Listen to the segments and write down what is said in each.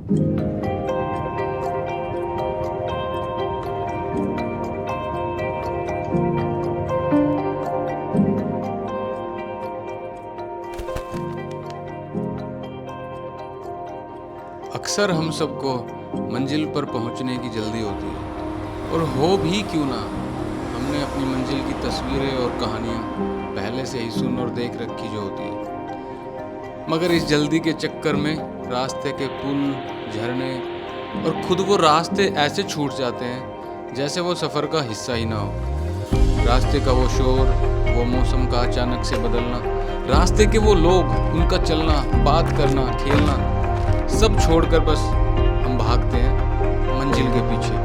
अक्सर हम सबको मंजिल पर पहुंचने की जल्दी होती है, और हो भी क्यों ना, हमने अपनी मंजिल की तस्वीरें और कहानियां पहले से ही सुन और देख रखी जो होती है। मगर इस जल्दी के चक्कर में रास्ते के पुल, झरने और खुद वो रास्ते ऐसे छूट जाते हैं जैसे वो सफ़र का हिस्सा ही ना हो। रास्ते का वो शोर, वो मौसम का अचानक से बदलना, रास्ते के वो लोग, उनका चलना, बात करना, खेलना, सब छोड़कर बस हम भागते हैं मंजिल के पीछे।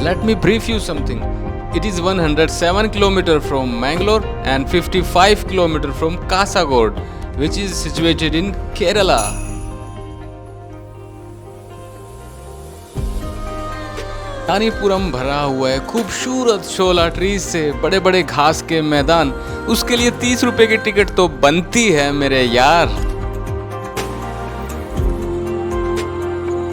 Let me brief you something. It is 107 km from Mangalore and 55 km from Kasaragod, which is situated in Kerala. रानीपुरम भरा हुआ है खूबसूरत शोला ट्रीज से, बड़े बड़े घास के मैदान, उसके लिए 30 रुपए की टिकट तो बनती है मेरे यार।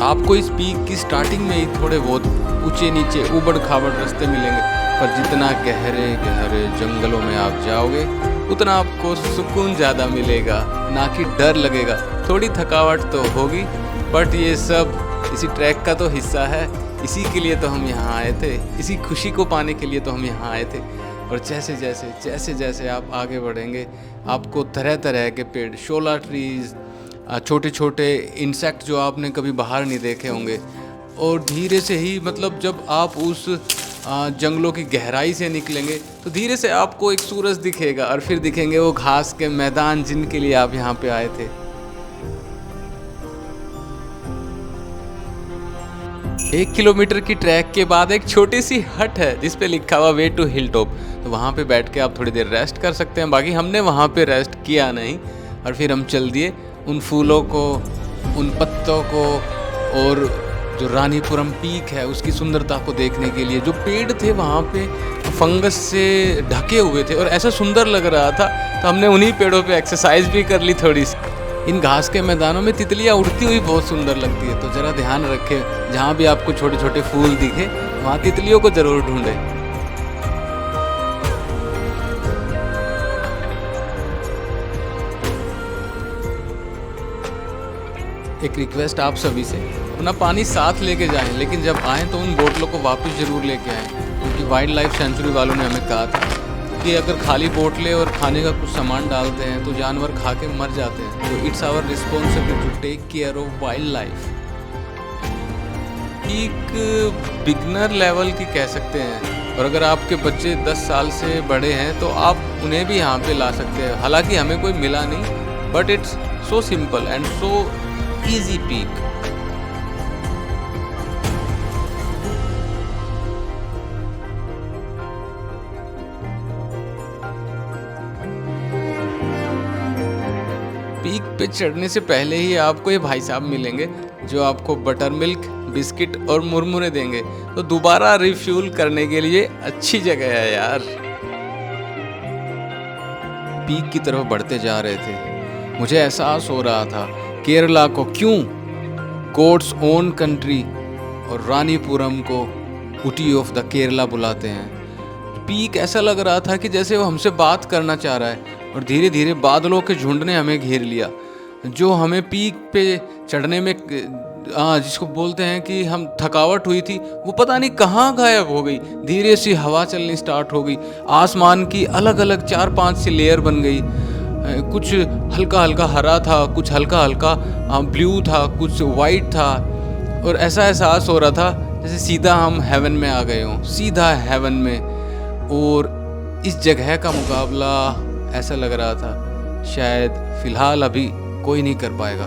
आपको इस पीक की स्टार्टिंग में ही थोड़े बहुत ऊंचे नीचे उबड़ खाबड़ रास्ते मिलेंगे, पर जितना गहरे गहरे जंगलों में आप जाओगे उतना आपको सुकून ज़्यादा मिलेगा, ना कि डर लगेगा। थोड़ी थकावट तो होगी, बट ये सब इसी ट्रैक का तो हिस्सा है। इसी के लिए तो हम यहाँ आए थे, इसी खुशी को पाने के लिए तो हम यहाँ आए थे। और जैसे जैसे आप आगे बढ़ेंगे, आपको तरह तरह के पेड़, शोला ट्रीज, छोटे छोटे इंसेक्ट जो आपने कभी बाहर नहीं देखे होंगे, और धीरे से ही, मतलब जब आप उस जंगलों की गहराई से निकलेंगे तो धीरे से आपको एक सूरज दिखेगा, और फिर दिखेंगे वो घास के मैदान जिनके लिए आप यहाँ पे आए थे। 1 किलोमीटर की ट्रैक के बाद एक छोटी सी हट है जिस पे लिखा हुआ वे टू हिल टॉप, तो वहाँ पे बैठ के आप थोड़ी देर रेस्ट कर सकते हैं। बाकी हमने वहाँ पे रेस्ट किया नहीं, और फिर हम चल दिए उन फूलों को, उन पत्तों को, और जो रानीपुरम पीक है उसकी सुंदरता को देखने के लिए। जो पेड़ थे वहाँ पे फंगस से ढके हुए थे और ऐसा सुंदर लग रहा था, तो हमने उन्हीं पेड़ों पे एक्सरसाइज भी कर ली थोड़ी सी। इन घास के मैदानों में तितलियाँ उड़ती हुई बहुत सुंदर लगती है, तो ज़रा ध्यान रखें, जहाँ भी आपको छोटे छोटे फूल दिखे वहाँ तितलियों को ज़रूर ढूंढें। एक रिक्वेस्ट आप सभी से, अपना पानी साथ लेके जाएं, लेकिन जब आएँ तो उन बोतलों को वापस ज़रूर लेके आएँ, क्योंकि वाइल्ड लाइफ सेंचुरी वालों ने हमें कहा था कि अगर खाली बोतलें और खाने का कुछ सामान डालते हैं तो जानवर खा के मर जाते हैं। तो it's our responsibility to take care of wild life. एक बिगनर लेवल की कह सकते हैं, और अगर आपके बच्चे 10 साल से बड़े हैं तो आप उन्हें भी यहाँ पे ला सकते हैं। हालांकि हमें कोई मिला नहीं, but it's so simple and so easy peak. Peak पे चढ़ने से पहले ही आपको ये भाई साहब मिलेंगे जो आपको बटर मिल्क, बिस्किट और मुरमुरे देंगे, तो दोबारा रिफ्यूल करने के लिए अच्छी जगह है यार। पीक की तरफ बढ़ते जा रहे थे, मुझे एहसास हो रहा था केरला को क्यों गॉड्स ओन कंट्री और रानीपुरम को ऊटी ऑफ द केरला बुलाते हैं। पीक ऐसा लग रहा था कि जैसे वो हमसे बात करना चाह रहा है, और धीरे धीरे बादलों के झुंड ने हमें घेर लिया, जो हमें पीक पे चढ़ने में, जिसको बोलते हैं कि हम थकावट हुई थी, वो पता नहीं कहाँ गायब हो गई। धीरे सी हवा चलनी स्टार्ट हो गई, आसमान की अलग अलग 4-5 सी लेयर बन गई। कुछ हल्का हल्का हरा था, कुछ हल्का हल्का ब्लू था, कुछ वाइट था, और ऐसा एहसास हो रहा था जैसे सीधा हम हेवन में आ गए हों, सीधा हेवन में। और इस जगह का मुकाबला ऐसा लग रहा था शायद फिलहाल अभी कोई नहीं कर पाएगा।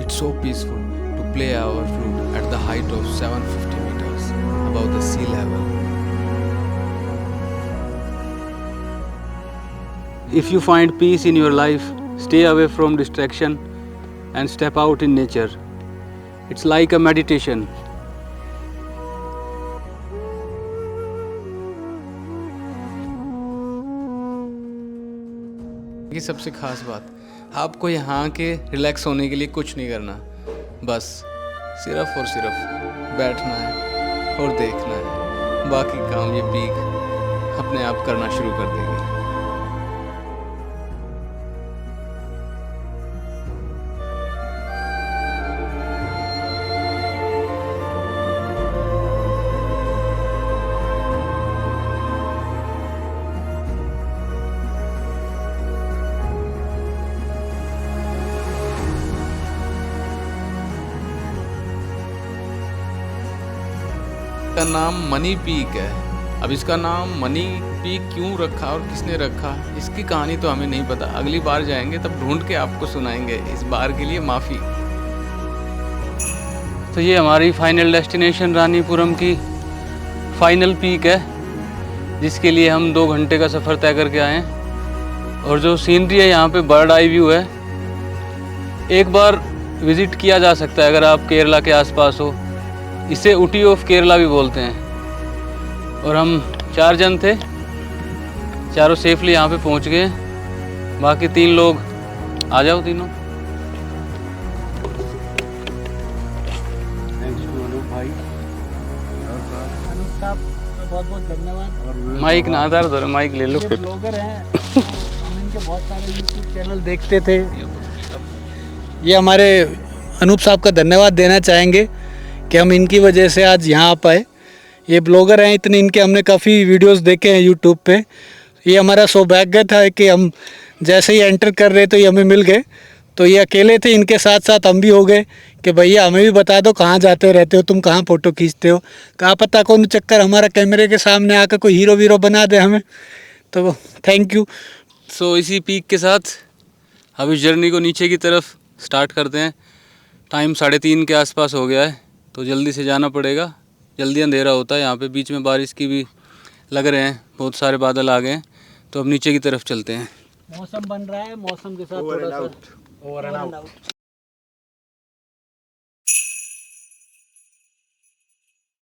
It's so peaceful to play our flute at the height of 750 meters above the sea level. If you find peace in your life, stay away from distraction and step out in nature. It's like a meditation. ये सबसे खास बात, आपको यहाँ के relax होने के लिए कुछ नहीं करना, बस सिर्फ और सिर्फ बैठना है और देखना है। बाकी काम ये पीक अपने आप करना शुरू कर देगी। का नाम मनी पीक है। अब इसका नाम मनी पीक क्यों रखा और किसने रखा, इसकी कहानी तो हमें नहीं पता। अगली बार जाएंगे तब ढूंढ के आपको सुनाएंगे। इस बार के लिए माफ़ी। तो ये हमारी फाइनल डेस्टिनेशन रानीपुरम की फाइनल पीक है, जिसके लिए हम 2 घंटे का सफ़र तय करके आए हैं। और जो सीनरी है यहाँ पे बर्ड आई व्यू है, एक बार विज़िट किया जा सकता है अगर आप केरला के आसपास हो। इसे ऊटी ऑफ केरला भी बोलते हैं। और हम 4 जन थे, चारों सेफली यहाँ पे पहुँच गए। बाकी 3 लोग आ जाओ तीनों। बहुत बहुत धन्यवाद। माइक ना आधार माइक ले लो। ब्लॉगर हैं, हम इनके बहुत सारे यूट्यूब चैनल देखते थे। ये हमारे अनूप साहब का धन्यवाद देना चाहेंगे कि हम इनकी वजह से आज यहाँ आ पाए। ये ब्लॉगर हैं, इतने इनके हमने काफ़ी वीडियोस देखे हैं यूट्यूब पे। ये हमारा सौभाग्य था कि हम जैसे ही एंटर कर रहे तो ये हमें मिल गए। तो ये अकेले थे, इनके साथ साथ हम भी हो गए कि भैया हमें भी बता दो कहाँ जाते रहते हो तुम, कहाँ फ़ोटो खींचते हो। कहा पता कौन चक्कर हमारा कैमरे के सामने आकर कोई हीरो वीरो बना दे हमें। तो थैंक यू। सो इसी पीक के साथ अब इस जर्नी को नीचे की तरफ स्टार्ट करते हैं। टाइम 3:30 के आसपास हो गया है, तो जल्दी से जाना पड़ेगा। जल्दी अंधेरा होता है यहाँ पे। बीच में बारिश की भी लग रहे हैं, बहुत सारे बादल आ गए हैं। तो अब नीचे की तरफ चलते हैं। मौसम बन रहा है, मौसम के साथ थोड़ा सा ओवर एंड आउट।